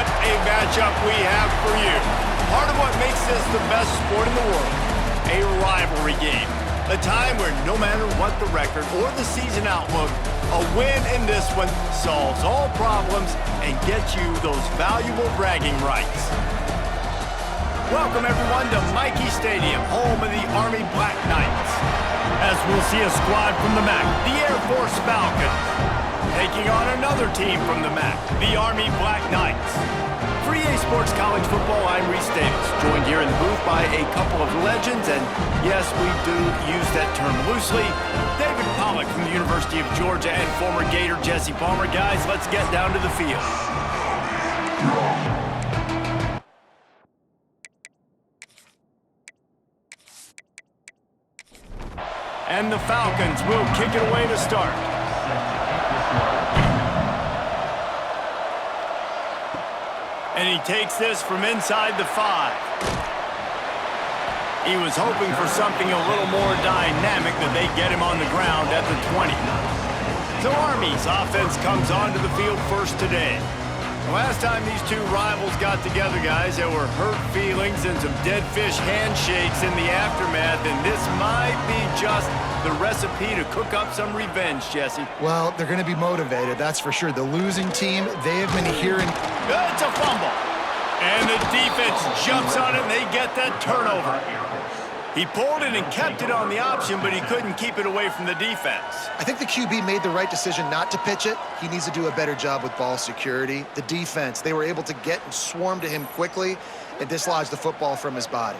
a matchup we have for you. Part of what makes this the best sport in the world, a rivalry game. A time where no matter what the record or the season outlook, a win in this one solves all problems and gets you those valuable bragging rights. Welcome everyone to Michie Stadium, home of the Army Black Knights. As we'll see a squad from the MAC, the Air Force Falcons, taking on another team from the MAC, the Army Black Knights. For EA Sports College Football, I'm Reese Davis, joined here in the booth by a couple of legends, and yes, we do use that term loosely. David Pollack from the University of Georgia and former Gator Jesse Palmer. Guys, let's get down to the field. And the Falcons will kick it away to start. And he takes this from inside the 5. He was hoping for something a little more dynamic, that they get him on the ground at the 20. So Army's offense comes onto the field first today. The last time these two rivals got together, guys, there were hurt feelings and some dead fish handshakes in the aftermath, and this might be just the recipe to cook up some revenge, Jesse. Well, they're going to be motivated, that's for sure. The losing team, they have been hearing... It's a fumble. And the defense jumps on it, and they get that turnover. He pulled it and kept it on the option, but he couldn't keep it away from the defense. I think the QB made the right decision not to pitch it. He needs to do a better job with ball security. The defense, they were able to get and swarm to him quickly and dislodge the football from his body.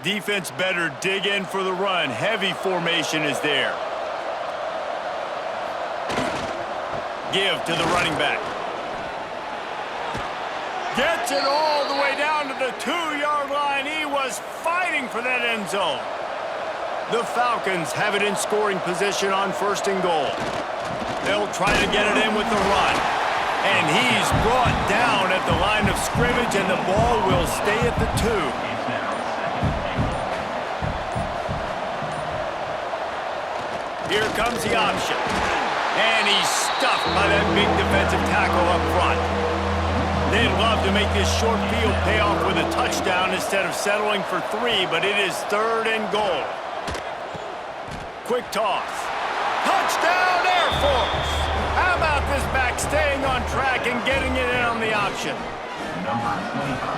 Defense better dig in for the run. Heavy formation is there. Give to the running back. Gets it all the way down to the 2-yard line. He was fighting for that end zone. The Falcons have it in scoring position on 1st and goal. They'll try to get it in with the run. And he's brought down at the line of scrimmage, and the ball will stay at the 2. Here comes the option. And he's stuffed by that big defensive tackle up front. They'd love to make this short field pay off with a touchdown instead of settling for 3, but it is 3rd and goal. Quick toss. Touchdown, Air Force! How about this back staying on track and getting it in on the option?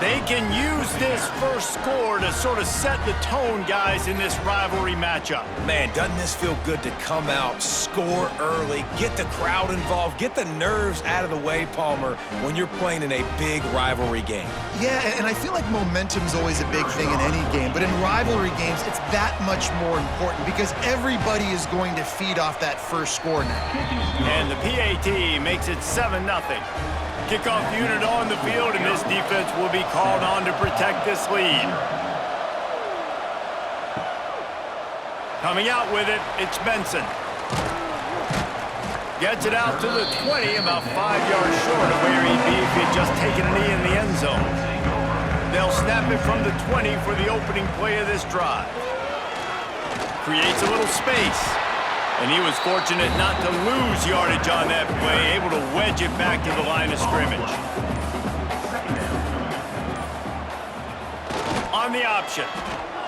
They can use this first score to sort of set the tone, guys, in this rivalry matchup. Man, doesn't this feel good to come out, score early, get the crowd involved, get the nerves out of the way, Palmer, when you're playing in a big rivalry game? Yeah, and I feel like momentum's always a big thing in any game, but in rivalry games, it's that much more important because everybody is going to feed off that first score now. And the PAT makes it 7-0. Kickoff unit on the field, and this defense will be called on to protect this lead. Coming out with it, it's Benson. Gets it out to the 20, about 5 yards short of where he'd be if he'd just taken a knee in the end zone. They'll snap it from the 20 for the opening play of this drive. Creates a little space. And he was fortunate not to lose yardage on that play, able to wedge it back to the line of scrimmage. On the option.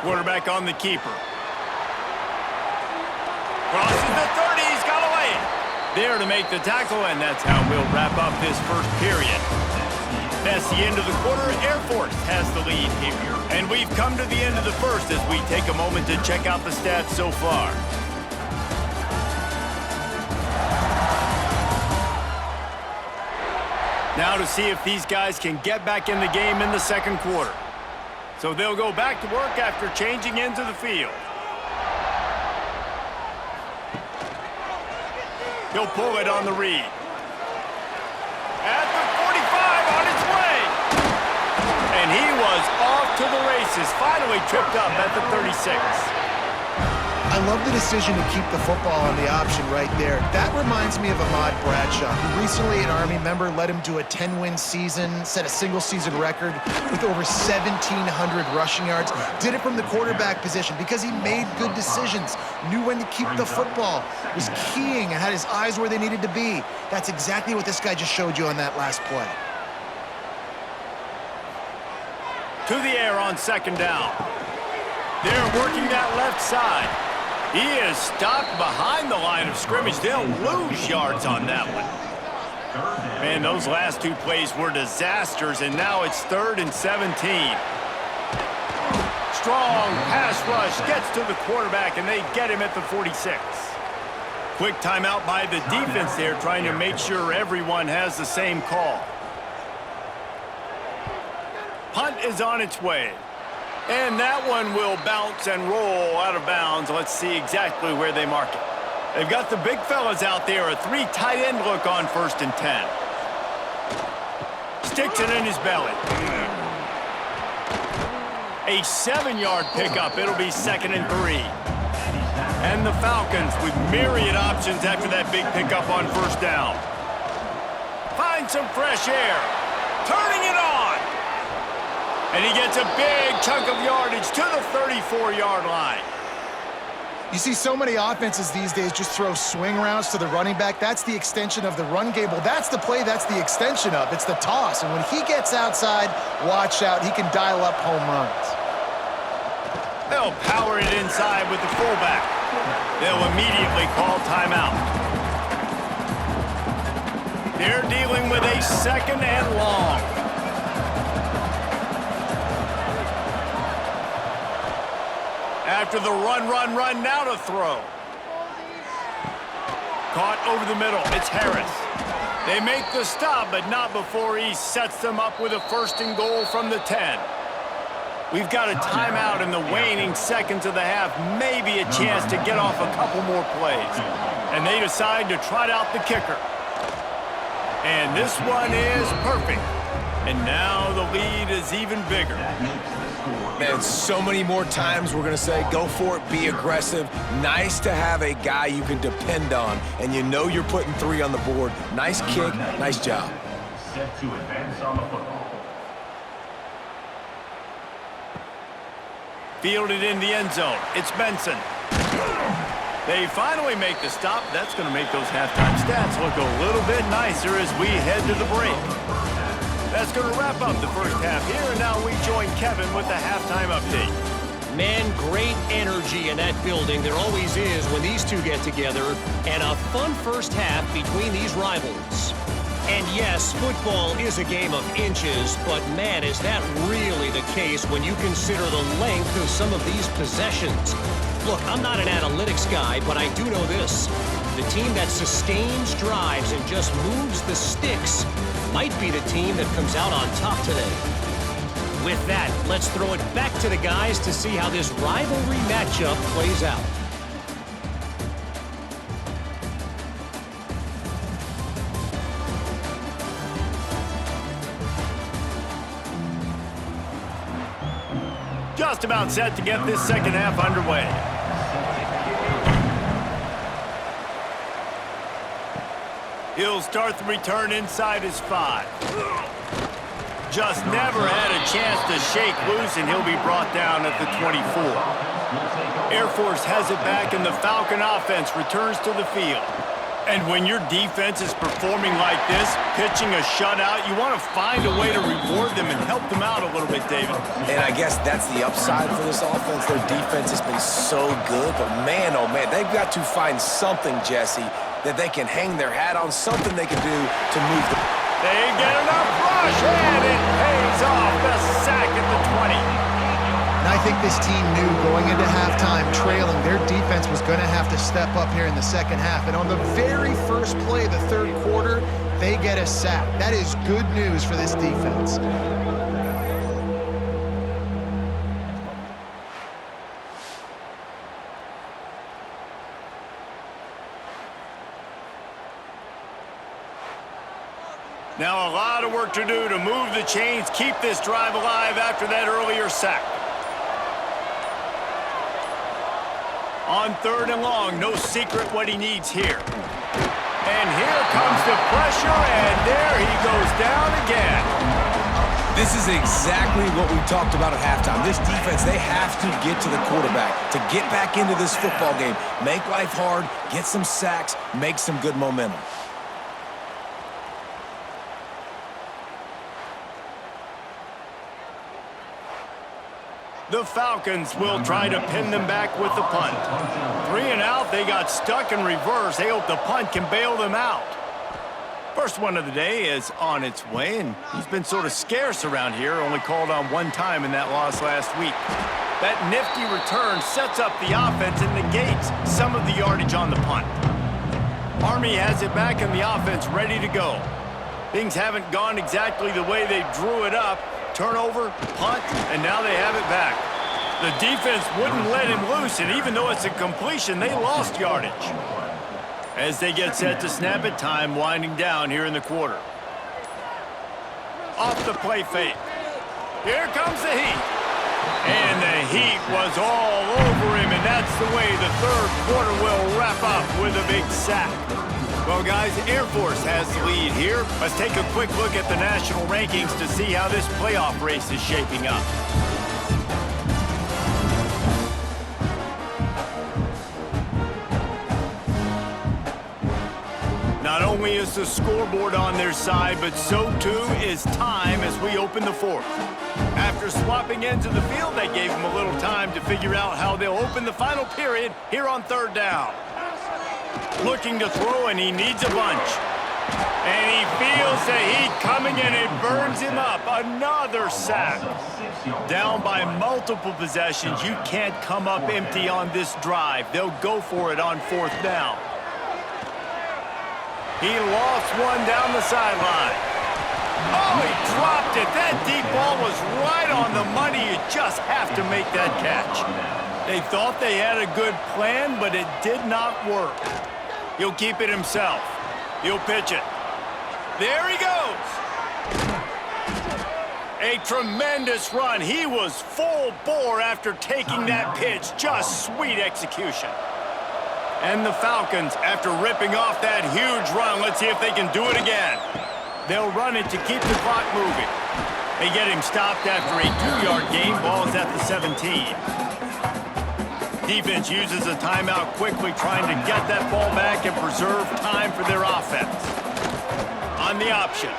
Quarterback on the keeper. Crosses the 30, he's got away. There to make the tackle, and that's how we'll wrap up this first period. That's the end of the quarter. Air Force has the lead here. And we've come to the end of the first as we take a moment to check out the stats so far. Now to see if these guys can get back in the game in the second quarter. So they'll go back to work after changing into the field. He'll pull it on the read. At the 45, on its way. And he was off to the races, finally tripped up at the 36. I love the decision to keep the football on the option right there. That reminds me of Ahmad Bradshaw, who recently, an Army member, led him to a 10-win season, set a single-season record with over 1,700 rushing yards. Did it from the quarterback position because he made good decisions, knew when to keep the football, was keying and had his eyes where they needed to be. That's exactly what this guy just showed you on that last play. To the air on second down. They're working that left side. He is stopped behind the line of scrimmage. They'll lose yards on that one. Man, those last two plays were disasters, and now it's 3rd and 17. Strong pass rush gets to the quarterback, and they get him at the 46. Quick timeout by the defense there, trying to make sure everyone has the same call. Punt is on its way. And that one will bounce and roll out of bounds. Let's see exactly where they mark it. They've got the big fellas out there. A 3 tight end look on 1st and 10. Sticks it in his belly. A 7-yard pickup. It'll be 2nd and 3. And the Falcons with myriad options after that big pickup on 1st down. Find some fresh air. Turning it on. And he gets a big chunk of yardage to the 34-yard line. You see so many offenses these days just throw swing routes to the running back. That's the extension of the run game. Well, that's the play that's the extension of. It's the toss. And when he gets outside, watch out. He can dial up home runs. They'll power it inside with the fullback. They'll immediately call timeout. They're dealing with a 2nd and long. After the run, now to throw. Caught over the middle. It's Harris. They make the stop, but not before he sets them up with a 1st and goal from the 10. We've got a timeout in the waning seconds of the half. Maybe a chance to get off a couple more plays. And they decide to trot out the kicker. And this one is perfect. And now the lead is even bigger. Man, so many more times we're going to say, go for it, be aggressive. Nice to have a guy you can depend on, and you know you're putting 3 on the board. Nice kick, nice job. Set to advance on the football. Fielded in the end zone. It's Benson. They finally make the stop. That's going to make those halftime stats look a little bit nicer as we head to the break. That's going to wrap up the first half here, and now we join Kevin with the halftime update. Man, great energy in that building. There always is when these two get together, and a fun first half between these rivals. And yes, football is a game of inches, but man, is that really the case when you consider the length of some of these possessions. Look, I'm not an analytics guy, but I do know this. The team that sustains drives and just moves the sticks might be the team that comes out on top today. With that, let's throw it back to the guys to see how this rivalry matchup plays out. Just about set to get this second half underway. He'll start the return inside his 5. Just never had a chance to shake loose, and he'll be brought down at the 24. Air Force has it back, and the Falcon offense returns to the field. And when your defense is performing like this, pitching a shutout, you want to find a way to reward them and help them out a little bit, David. And I guess that's the upside for this offense. Their defense has been so good, but man, oh man, they've got to find something, Jesse, that they can hang their hat on, something they can do to move the... They get enough rush, and it pays off. The sack at the 20. And I think this team knew going into halftime, trailing, their defense was going to have to step up here in the second half. And on the very first play of the third quarter, they get a sack. That is good news for this defense. Now a lot of work to do to move the chains, keep this drive alive after that earlier sack. On 3rd and long, no secret what he needs here. And here comes the pressure, and there he goes down again. This is exactly what we talked about at halftime. This defense, they have to get to the quarterback to get back into this football game. Make life hard, get some sacks, make some good momentum. The Falcons will try to pin them back with the punt. 3 and out, they got stuck in reverse. They hope the punt can bail them out. First one of the day is on its way, and he's been sort of scarce around here, only called on 1 time in that loss last week. That nifty return sets up the offense and negates some of the yardage on the punt. Army has it back in the offense ready to go. Things haven't gone exactly the way they drew it up. Turnover, punt, and now they have it back. The defense wouldn't let him loose, and even though it's a completion, they lost yardage. As they get set to snap it, time winding down here in the quarter. Off the play fake. Here comes the heat. And the heat was all over him, and that's the way the 3rd quarter will wrap up with a big sack. Well, guys, Air Force has the lead here. Let's take a quick look at the national rankings to see how this playoff race is shaping up. Not only is the scoreboard on their side, but so too is time as we open the 4th. After swapping ends of the field, they gave him a little time to figure out how they'll open the final period here on 3rd down. Looking to throw, and he needs a bunch. And he feels the heat coming, and it burns him up. Another sack. Down by multiple possessions. You can't come up empty on this drive. They'll go for it on 4th down. He lost one down the sideline. Oh, he dropped it. That deep ball was right on the money. You just have to make that catch. They thought they had a good plan, but it did not work. He'll keep it himself. He'll pitch it. There he goes. A tremendous run. He was full bore after taking that pitch. Just sweet execution. And the Falcons, after ripping off that huge run, let's see if they can do it again. They'll run it to keep the clock moving. They get him stopped after a 2-yard gain. Ball's at the 17. Defense uses a timeout quickly, trying to get that ball back and preserve time for their offense. On the option.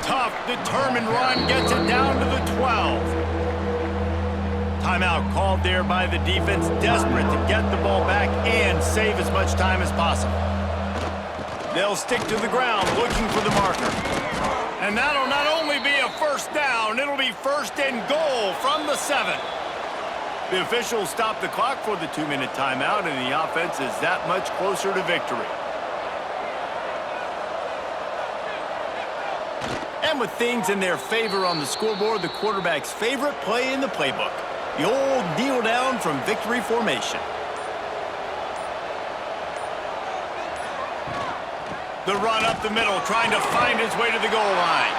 Tough, determined run gets it down to the 12. Timeout called there by the defense, desperate to get the ball back and save as much time as possible. They'll stick to the ground looking for the marker. And that'll not only be a 1st down, it'll be 1st and goal from the 7. The officials stop the clock for the 2-minute timeout, and the offense is that much closer to victory. And with things in their favor on the scoreboard, the quarterback's favorite play in the playbook. The old kneel down from victory formation. The run up the middle, trying to find his way to the goal line.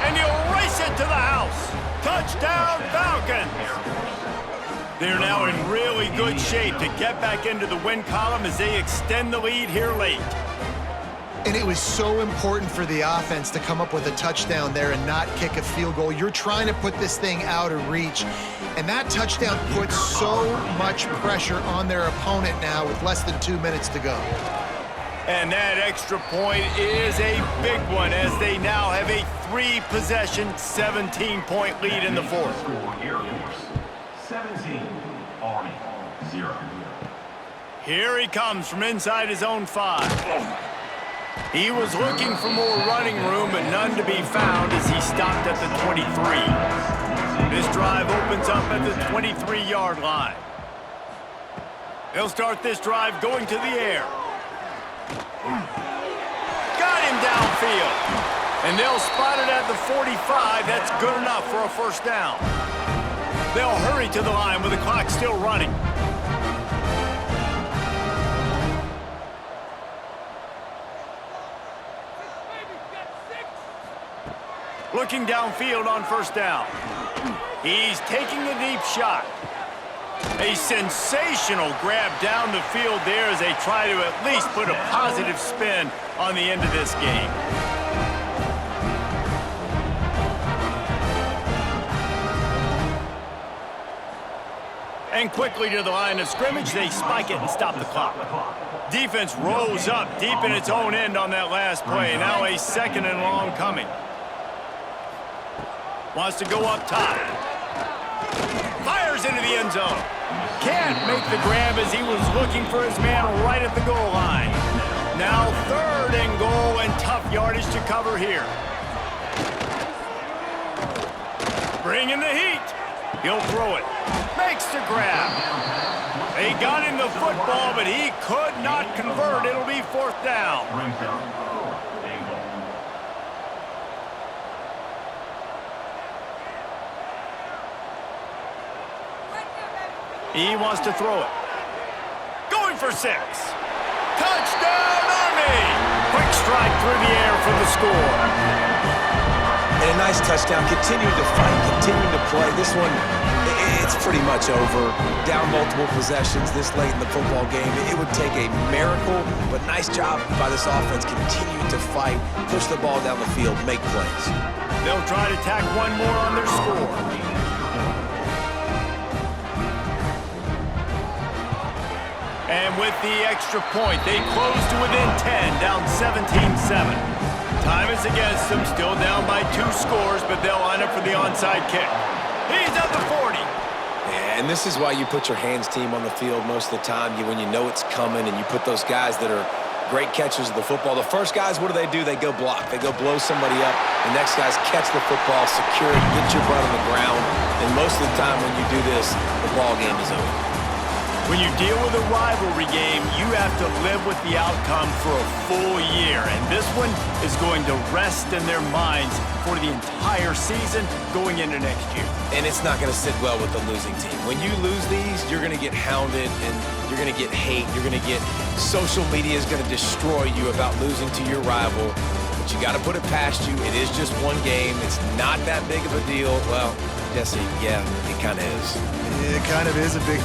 And he'll race it to the house. Touchdown, Falcons! They're now in really good shape to get back into the win column as they extend the lead here late. And it was so important for the offense to come up with a touchdown there and not kick a field goal. You're trying to put this thing out of reach, and that touchdown puts so much pressure on their opponent now with less than 2 minutes to go. And that extra point is a big one as they now have a 3-possession, 17-point lead in the 4th. Air Force 17, Army 0. Here he comes from inside his own 5. He was looking for more running room, but none to be found as he stopped at the 23. This drive opens up at the 23-yard line. They'll start this drive going to the air. Got him downfield. And they'll spot it at the 45. That's good enough for a 1st down. They'll hurry to the line with the clock still running. Looking downfield on 1st down. He's taking a deep shot. A sensational grab down the field there as they try to at least put a positive spin on the end of this game. And quickly to the line of scrimmage, they spike it and stop the clock. Defense rolls up deep in its own end on that last play. Now a 2nd and long coming. Wants to go up top. Fires into the end zone. Can't make the grab as he was looking for his man right at the goal line. Now 3rd and goal and tough yardage to cover here. Bring in the heat. He'll throw it. Makes the grab. They got him the football, but he could not convert. It'll be 4th down. He wants to throw it. Going for 6. Touchdown, Army! Quick strike through the air for the score. And a nice touchdown. Continuing to fight, continuing to play. This one, it's pretty much over. Down multiple possessions this late in the football game. It would take a miracle, but nice job by this offense continuing to fight, push the ball down the field, make plays. They'll try to tack one more on their score. And with the extra point, they close to within 10, down 17-7. Time is against them, still down by 2 scores, but they'll line up for the onside kick. He's at the 40. Yeah, and this is why you put your hands team on the field most of the time. When you know it's coming and you put those guys that are great catchers of the football. The first guys, what do? They go block. They go blow somebody up. The next guys catch the football, secure it, get your butt on the ground. And most of the time when you do this, the ball game is over. When you deal with a rivalry game, you have to live with the outcome for a full year. And this one is going to rest in their minds for the entire season going into next year. And it's not going to sit well with the losing team. When you lose these, you're going to get hounded and you're going to get hate. You're going to get social media is going to destroy you about losing to your rival. But you got to put it past you. It is just one game. It's not that big of a deal. Well, Jesse, yeah, it kind of is. It kind of is a big